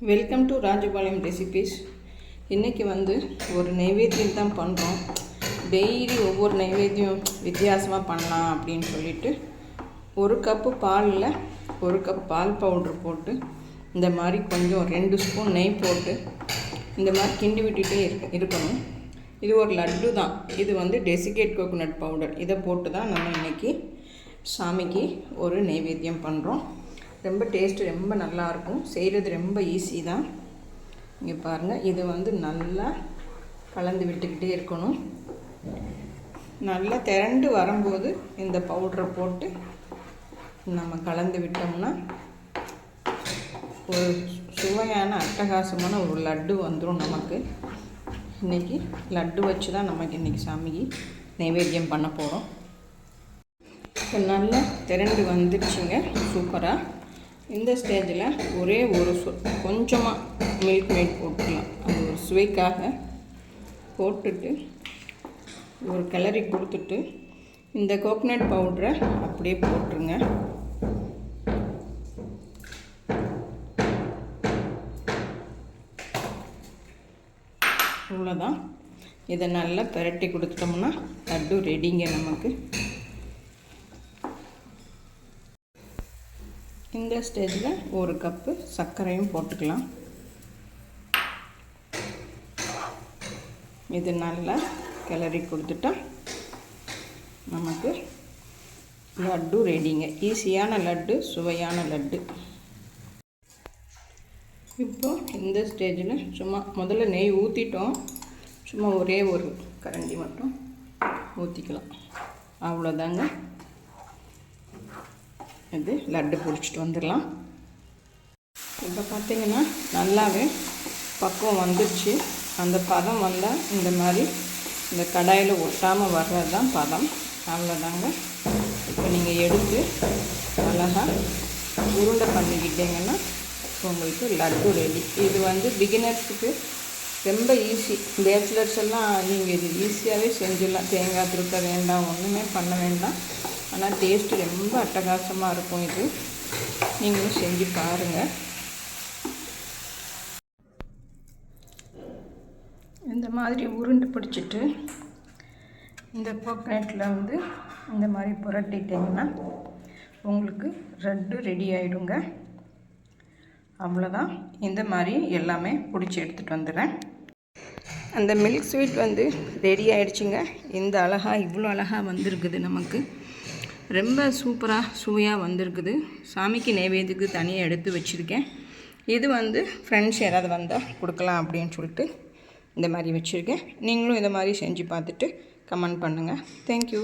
Welcome to Rajapalayam recipes. இன்றைக்கி ஒரு நைவேத்தியம் தான் பண்ணுறோம். டெய்லி ஒவ்வொரு நைவேத்தியம் வித்தியாசமாக பண்ணலாம் அப்படின்னு சொல்லிட்டு ஒரு கப்பு பாலில் ஒரு கப் பால் பவுட்ரு போட்டு இந்த மாதிரி கொஞ்சம் 2 ஸ்பூன் நெய் போட்டு இந்த மாதிரி கிண்டி விட்டுகிட்டே இருக்கணும். இது ஒரு லட்டு தான். இது டெசிகேட் கோகோனட் பவுடர். இதை போட்டு தான் நம்ம இன்றைக்கி சாமிக்கு ஒரு நைவேத்தியம் பண்ணுறோம். ரொம்ப டேஸ்ட்டு ரொம்ப நல்லாயிருக்கும். செய்கிறது ரொம்ப ஈஸி தான். இங்கே பாருங்கள், இது நல்லா கலந்து விட்டுக்கிட்டே இருக்கணும். நல்லா திரண்டு வரும்போது இந்த பவுடரை போட்டு நம்ம கலந்து விட்டோம்னா ஒரு சுவையான அட்டகாசமான ஒரு லட்டு வந்துடும் நமக்கு. இன்றைக்கி லட்டு வச்சு தான் நமக்கு இன்றைக்கி சாமிக்கு நைவேத்தியம் பண்ண போகிறோம். இப்போ நல்லா திரண்டு வந்துடுச்சுங்க, சூப்பராக. இந்த ஸ்டேஜில் ஒரே ஒரு கொஞ்சமாக மில்க் மேட் போட்டுக்கலாம். அது ஒரு சுவைக்காக போட்டுட்டு ஒரு கிளறி கொடுத்துட்டு இந்த கோகோனட் பவுடரை அப்படியே போட்டுருங்க. இவ்வளோதான். இதை நல்லா பிரட்டி கொடுத்துட்டோம்னா லட்டு ரெடிங்க நமக்கு. இந்த ஸ்டேஜில் ஒரு கப்பு சர்க்கரையும் போட்டுக்கலாம். இது நல்லா கிளறி கொடுத்துட்டா நமக்கு லட்டு ரெடிங்க. ஈஸியான லட்டு, சுவையான லட்டு. இப்போ இந்த ஸ்டேஜில் சும்மா முதல்ல நெய் ஊற்றிட்டோம். சும்மா ஒரே ஒரு கரண்டி மட்டும் ஊற்றிக்கலாம். அவ்வளோதாங்க. இது லட்டு பிடிச்சிட்டு வந்துடலாம். இப்போ பார்த்திங்கன்னா நல்லாவே பக்குவம் வந்துடுச்சு. அந்த பதம் வந்தால் இந்த மாதிரி இந்த கடாயில் ஒட்டாமல் வர்றது தான் பதம். அவ்வளோதாங்க. இப்போ நீங்கள் எடுத்து அழகாக உருண்டை பண்ணிக்கிட்டீங்கன்னா உங்களுக்கு லட்டு ரெடி. இது பிகினர்ஸுக்கு ரொம்ப ஈஸி. பேச்சுலர்ஸ் எல்லாம் நீங்கள் இது ஈஸியாகவே செஞ்சிடலாம். தேங்காய் திருத்த வேண்டாம், ஒன்றுமே பண்ண வேண்டாம். ஆனால் டேஸ்ட்டு ரொம்ப அட்டகாசமாக இருக்கும். இது நீங்களும் செஞ்சு பாருங்கள். இந்த மாதிரி உருண்டை பிடிச்சிட்டு இந்த கோகனட்டில் இந்த மாதிரி புரட்டிட்டிங்கன்னா உங்களுக்கு லட்டு ரெடி ஆகிடுங்க. அவ்வளோதான். இந்த மாதிரி எல்லாமே பிடிச்சி எடுத்துகிட்டு வந்துடுறேன். அந்த மில்க் ஸ்வீட் ரெடி ஆகிடுச்சிங்க. இந்த இவ்வளோ அழகாக வந்திருக்குது. நமக்கு ரொம்ப சூப்பராக சுவையாக வந்திருக்குது. சாமிக்கு நைவேத்தியத்துக்கு தனியாக எடுத்து வச்சுருக்கேன். இது ஃப்ரெண்ட்ஸ் யாராவது வந்தால் கொடுக்கலாம் அப்படின்னு சொல்லிட்டு இந்த மாதிரி வச்சுருக்கேன். நீங்களும் இந்த மாதிரி செஞ்சு பார்த்துட்டு கமெண்ட் பண்ணுங்கள். தேங்க்யூ.